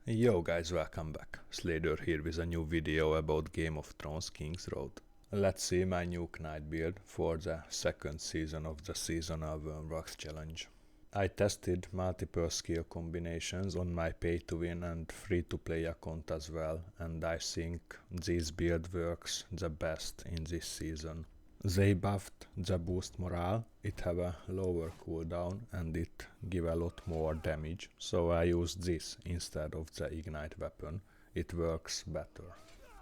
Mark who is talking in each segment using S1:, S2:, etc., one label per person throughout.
S1: Yo guys, welcome back. Slader here with a new video about Game of Thrones Kingsroad. Let's see my new Knight build for the second season of the Season of INFINITE challenge. I tested multiple skill combinations on my pay to win and free to play account as well, and I think this build works the best in this season. They buffed the boost morale, it have a lower cooldown and it give a lot more damage, so I used this instead of the ignite weapon, it works better.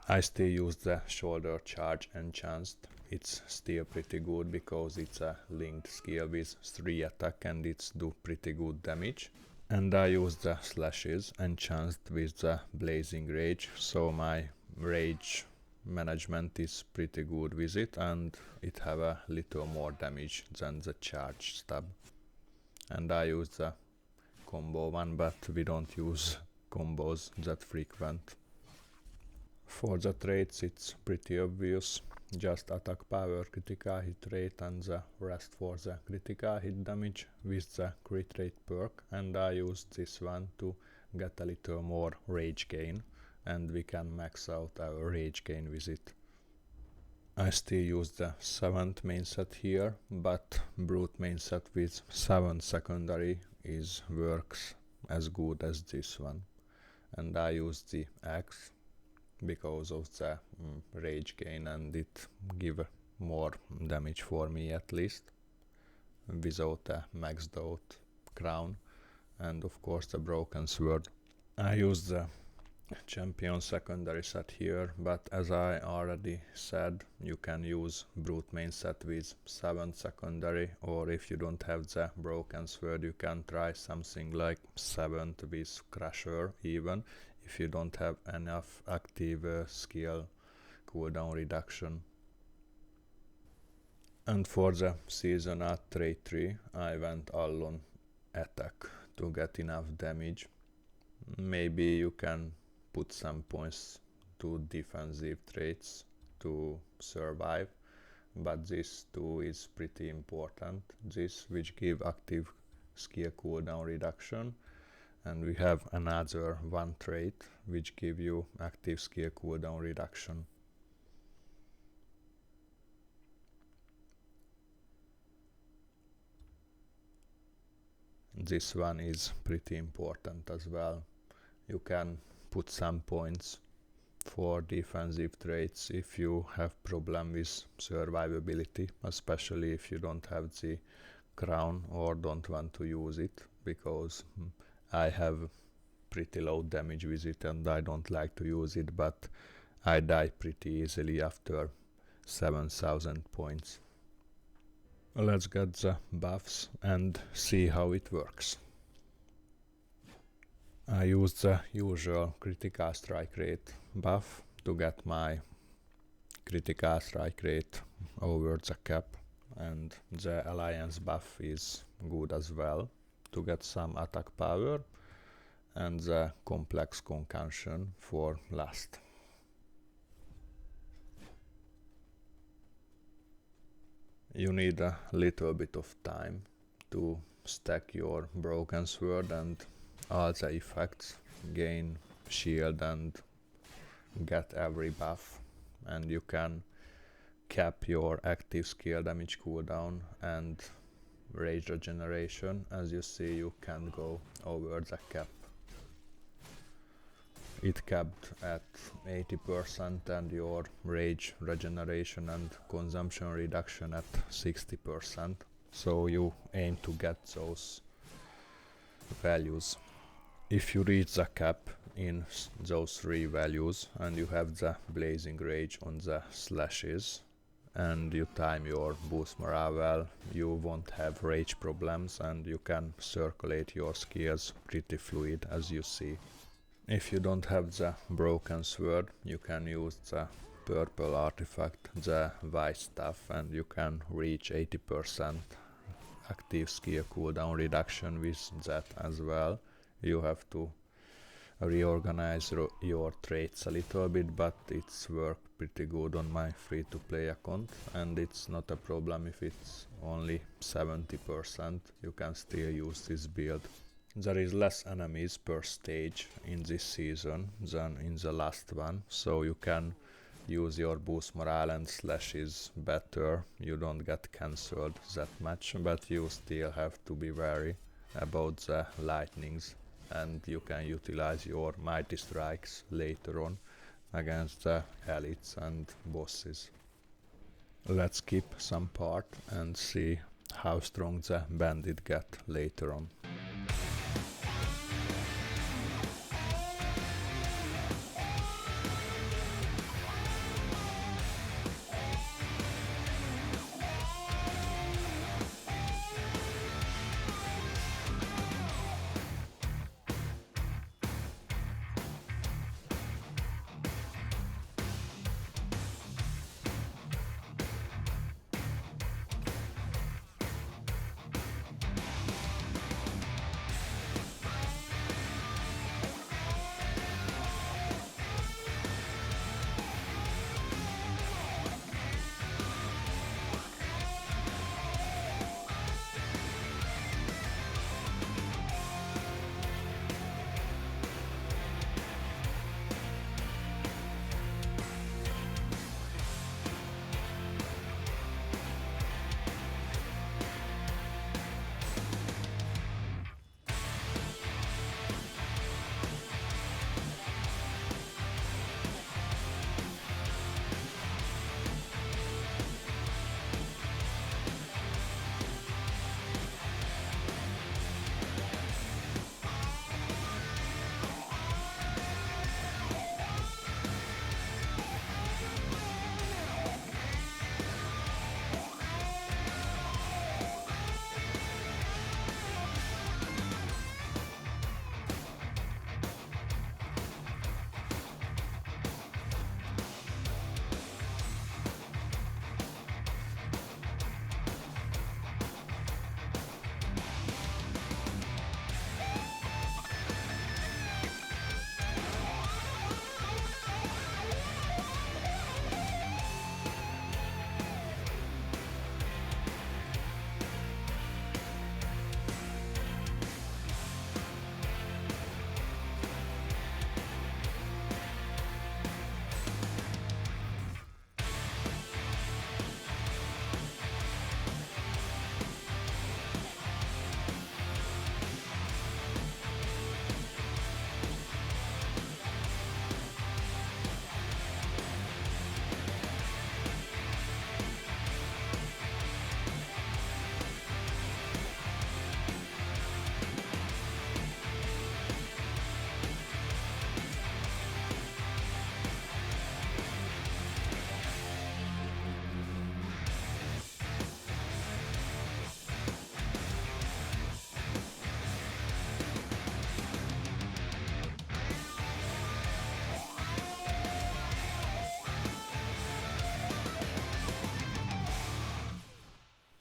S1: I still use the shoulder charge enhanced, it's still pretty good because it's a linked skill with 3 attack and it's do pretty good damage. And I use the slashes enhanced with the blazing rage, so my rage management is pretty good with it and it have a little more damage than the charge stab. And I use the combo one, but we don't use combos that frequent. For the traits it's pretty obvious, just attack power, critical hit rate and the rest for the critical hit damage with the crit rate perk, and I use this one to get a little more rage gain and we can max out our rage gain with it. I still use the 7th main set here, but brute main set with 7 secondary works as good as this one, and I use the X because of the rage gain and it give more damage for me at least, without a maxed out crown and of course the broken sword. I use the champion secondary set here, but as I already said, you can use brute main set with 7 secondary, or if you don't have the broken sword you can try something like 7th with crusher even if you don't have enough active skill cooldown reduction. And for the season at trait 3 I went all on attack to get enough damage. Maybe you can put some points to defensive traits to survive, but this too is pretty important, this which give active skill cooldown reduction, and we have another one trait which give you active skill cooldown reduction. This one is pretty important as well. You can put some points for defensive traits if you have problem with survivability, especially if you don't have the crown or don't want to use it, because I have pretty low damage with it and I don't like to use it, but I die pretty easily after 7000 points. Let's get the buffs and see how it works. I use the usual critical strike rate buff to get my critical strike rate over the cap, and the alliance buff is good as well to get some attack power, and the complex concussion for last. You need a little bit of time to stack your broken sword and all the effects, gain shield and get every buff, and you can cap your active skill damage cooldown and rage regeneration. As you see, you can go over the cap. It capped at 80% and your rage regeneration and consumption reduction at 60%, so you aim to get those values. If you reach the cap in those 3 values and you have the blazing rage on the slashes and you time your boost morale well, you won't have rage problems and you can circulate your skills pretty fluid, as you see. If you don't have the broken sword, you can use the purple artifact, the white stuff, and you can reach 80% active skill cooldown reduction with that as well. You have to reorganize your traits a little bit, but it's worked pretty good on my free to play account, and it's not a problem if it's only 70%. You can still use this build. There is less enemies per stage in this season than in the last one, so you can use your boost morale and slashes better. You don't get cancelled that much, but you still have to be wary about the lightnings, and you can utilize your mighty strikes later on against the elites and bosses. Let's skip some part and see how strong the bandit get later on.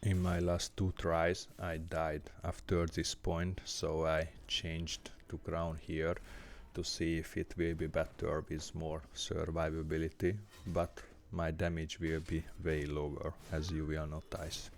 S1: In my last 2 tries I died after this point, so I changed to crown here to see if it will be better with more survivability, but my damage will be way lower, as you will notice.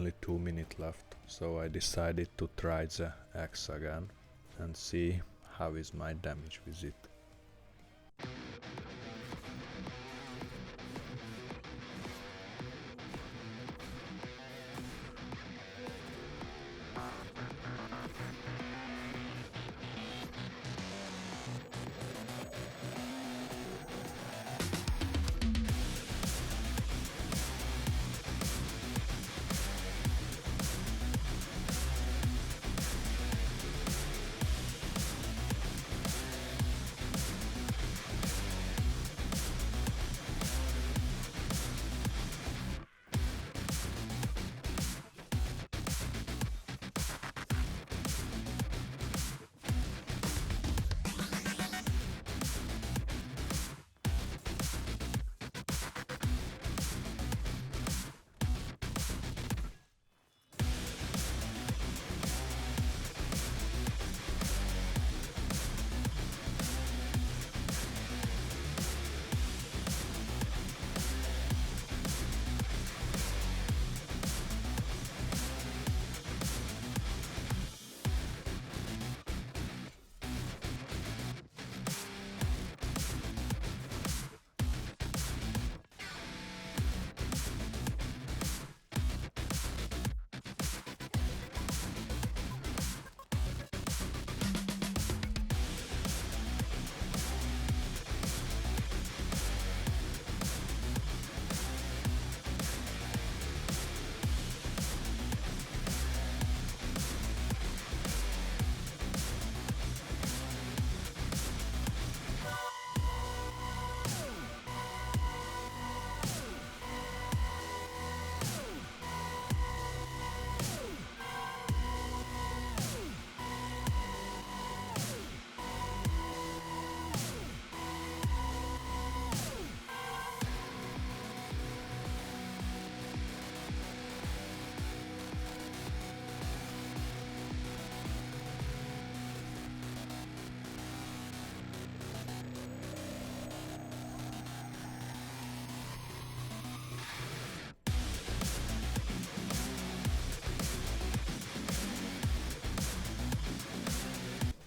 S1: only 2 minutes left, so I decided to try the axe again and see how is my damage with it.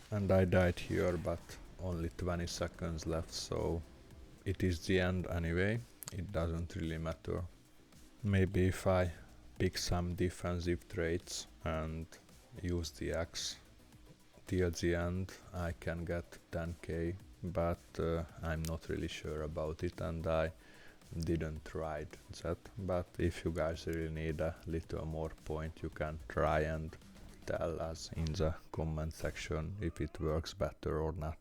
S1: And I died here, but only 20 seconds left, so it is the end anyway. It doesn't really matter. Maybe if I pick some defensive traits and use the axe till the end, I can get 10k, but I'm not really sure about it, and I didn't try that. But if you guys really need a little more point, you can try and tell us in the comment section if it works better or not.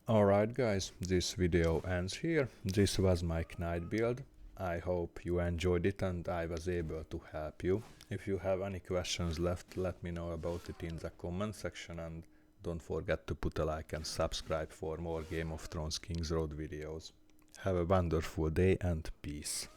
S1: Alright guys, this video ends here. This was my Knight build. I hope you enjoyed it and I was able to help you. If you have any questions left, let me know about it in the comment section, and don't forget to put a like and subscribe for more Game of Thrones Kingsroad videos. Have a wonderful day and peace.